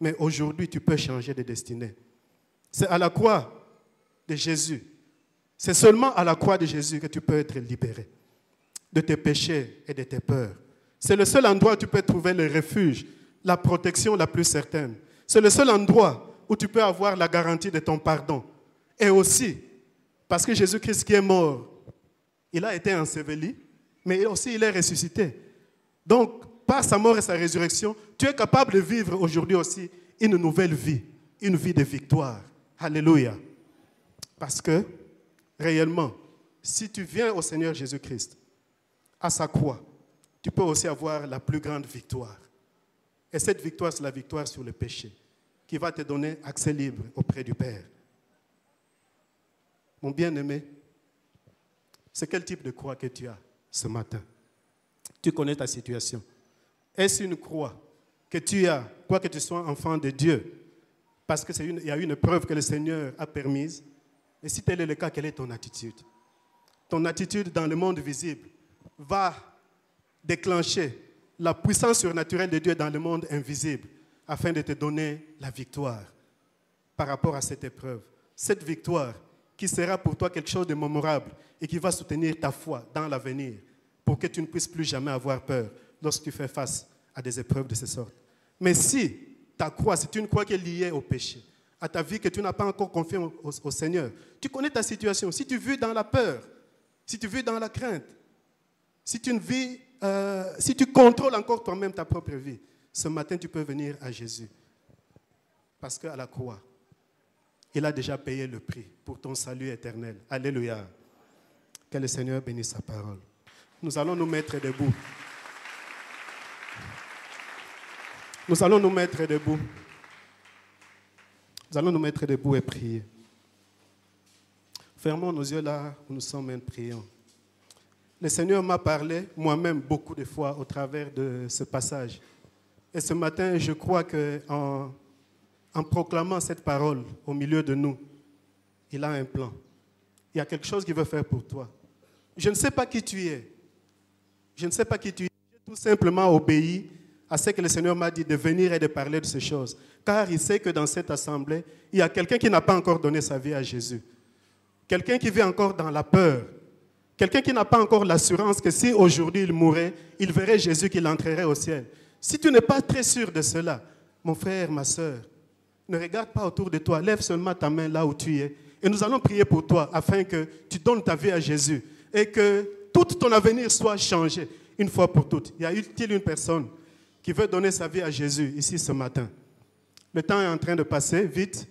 Mais aujourd'hui, tu peux changer de destinée. C'est à la croix de Jésus. C'est seulement à la croix de Jésus que tu peux être libéré de tes péchés et de tes peurs. C'est le seul endroit où tu peux trouver le refuge, la protection la plus certaine. C'est le seul endroit où tu peux avoir la garantie de ton pardon. Et aussi, parce que Jésus-Christ qui est mort, il a été enseveli, mais aussi il est ressuscité. Donc, par sa mort et sa résurrection, tu es capable de vivre aujourd'hui aussi une nouvelle vie, une vie de victoire. Alléluia. Parce que, réellement, si tu viens au Seigneur Jésus-Christ, à sa croix, tu peux aussi avoir la plus grande victoire. Et cette victoire, c'est la victoire sur le péché, qui va te donner accès libre auprès du Père. Mon bien-aimé, c'est quel type de croix que tu as ce matin? Tu connais ta situation. Est-ce une croix que tu as, quoi que tu sois enfant de Dieu, parce qu'il y a une preuve que le Seigneur a permise? Et si tel est le cas, quelle est ton attitude? Ton attitude dans le monde visible va déclencher la puissance surnaturelle de Dieu dans le monde invisible afin de te donner la victoire par rapport à cette épreuve. Cette victoire qui sera pour toi quelque chose de mémorable et qui va soutenir ta foi dans l'avenir pour que tu ne puisses plus jamais avoir peur lorsque tu fais face à des épreuves de ce sorte. Mais si ta croix, c'est une croix qui est liée au péché, à ta vie que tu n'as pas encore confiée au Seigneur, tu connais ta situation. Si tu vis dans la peur, si tu vis dans la crainte, si tu contrôles encore toi-même ta propre vie, ce matin tu peux venir à Jésus. Parce qu'à la croix, il a déjà payé le prix pour ton salut éternel. Alléluia. Que le Seigneur bénisse sa parole. Nous allons nous mettre debout. Nous allons nous mettre debout. Nous allons nous mettre debout et prier. Fermons nos yeux là où nous sommes et prions. Le Seigneur m'a parlé moi-même beaucoup de fois au travers de ce passage. Et ce matin, je crois qu'en proclamant cette parole au milieu de nous, il a un plan. Il y a quelque chose qu'il veut faire pour toi. Je ne sais pas qui tu es. Je ne sais pas qui tu es. J'ai tout simplement obéi à ce que le Seigneur m'a dit de venir et de parler de ces choses. Car il sait que dans cette assemblée, il y a quelqu'un qui n'a pas encore donné sa vie à Jésus. Quelqu'un qui vit encore dans la peur. Quelqu'un qui n'a pas encore l'assurance que si aujourd'hui il mourait, il verrait Jésus qui l'entrerait au ciel. Si tu n'es pas très sûr de cela, mon frère, ma soeur, ne regarde pas autour de toi, lève seulement ta main là où tu es. Et nous allons prier pour toi afin que tu donnes ta vie à Jésus et que tout ton avenir soit changé une fois pour toutes. Y a-t-il une personne qui veut donner sa vie à Jésus ici ce matin? Le temps est en train de passer, vite.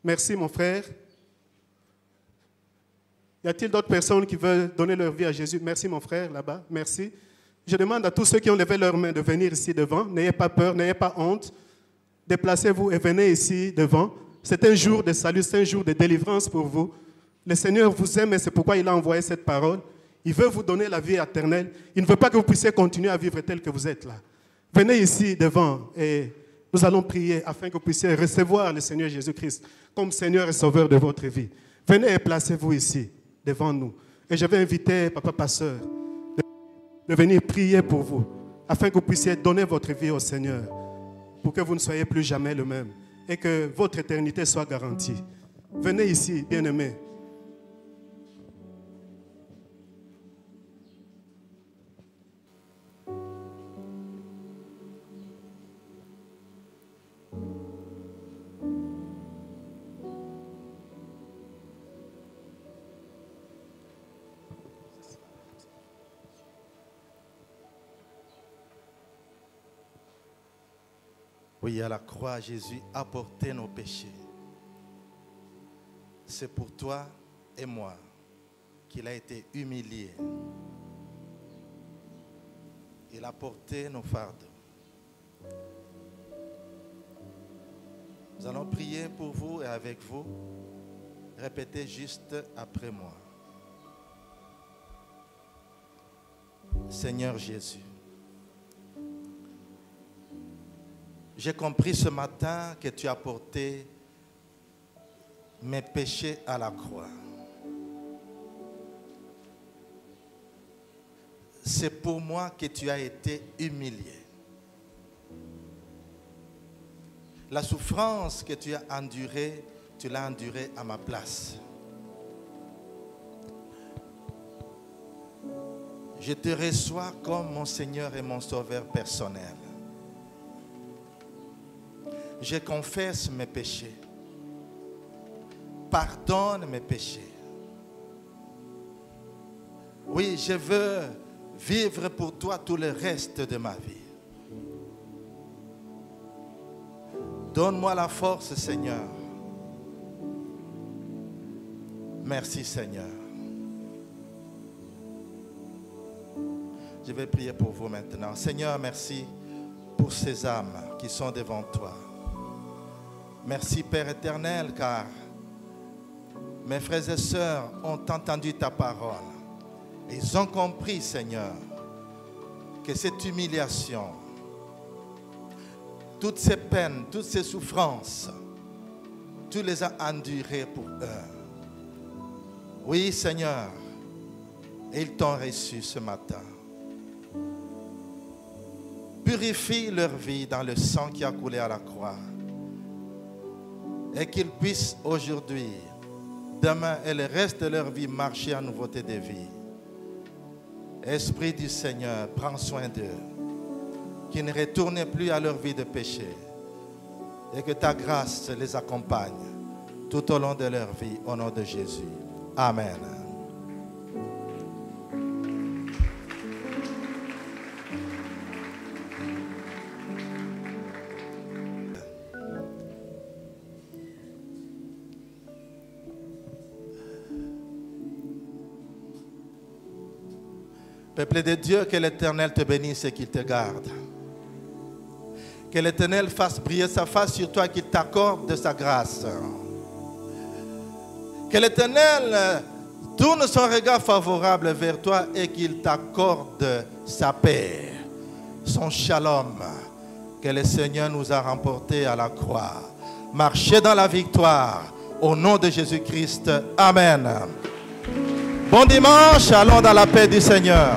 Merci mon frère. Y a-t-il d'autres personnes qui veulent donner leur vie à Jésus? Merci mon frère là-bas, merci. Je demande à tous ceux qui ont levé leurs mains de venir ici devant. N'ayez pas peur, n'ayez pas honte. Déplacez-vous et venez ici devant. C'est un jour de salut, c'est un jour de délivrance pour vous. Le Seigneur vous aime et c'est pourquoi il a envoyé cette parole. Il veut vous donner la vie éternelle. Il ne veut pas que vous puissiez continuer à vivre tel que vous êtes là. Venez ici devant et nous allons prier afin que vous puissiez recevoir le Seigneur Jésus-Christ comme Seigneur et Sauveur de votre vie. Venez et placez-vous ici devant nous. Et je vais inviter Papa Pasteur de venir prier pour vous. afin que vous puissiez donner votre vie au Seigneur, pour que vous ne soyez plus jamais le même et que votre éternité soit garantie. Venez ici, bien-aimés. Oui, à la croix, Jésus a porté nos péchés. C'est pour toi et moi qu'il a été humilié. Il a porté nos fardeaux. Nous allons prier pour vous et avec vous. Répétez juste après moi. Seigneur Jésus, j'ai compris ce matin que tu as porté mes péchés à la croix. C'est pour moi que tu as été humilié. La souffrance que tu as endurée, tu l'as endurée à ma place. Je te reçois comme mon Seigneur et mon Sauveur personnel. Je confesse mes péchés. Pardonne mes péchés. Oui, je veux vivre pour toi tout le reste de ma vie. Donne-moi la force, Seigneur. Merci, Seigneur. Je vais prier pour vous maintenant. Seigneur, merci pour ces âmes qui sont devant toi. Merci, Père éternel, car mes frères et sœurs ont entendu ta parole. Ils ont compris, Seigneur, que cette humiliation, toutes ces peines, toutes ces souffrances, tu les as endurées pour eux. Oui, Seigneur, ils t'ont reçu ce matin. Purifie leur vie dans le sang qui a coulé à la croix. Et qu'ils puissent aujourd'hui, demain et le reste de leur vie marcher en nouveauté de vie. Esprit du Seigneur, prends soin d'eux. Qu'ils ne retournent plus à leur vie de péché. Et que ta grâce les accompagne tout au long de leur vie, au nom de Jésus. Amen. Peuple de Dieu, que l'Éternel te bénisse et qu'il te garde. Que l'Éternel fasse briller sa face sur toi et qu'il t'accorde de sa grâce. Que l'Éternel tourne son regard favorable vers toi et qu'il t'accorde sa paix, son shalom que le Seigneur nous a remporté à la croix. Marchez dans la victoire au nom de Jésus-Christ. Amen. Bon dimanche, allons dans la paix du Seigneur.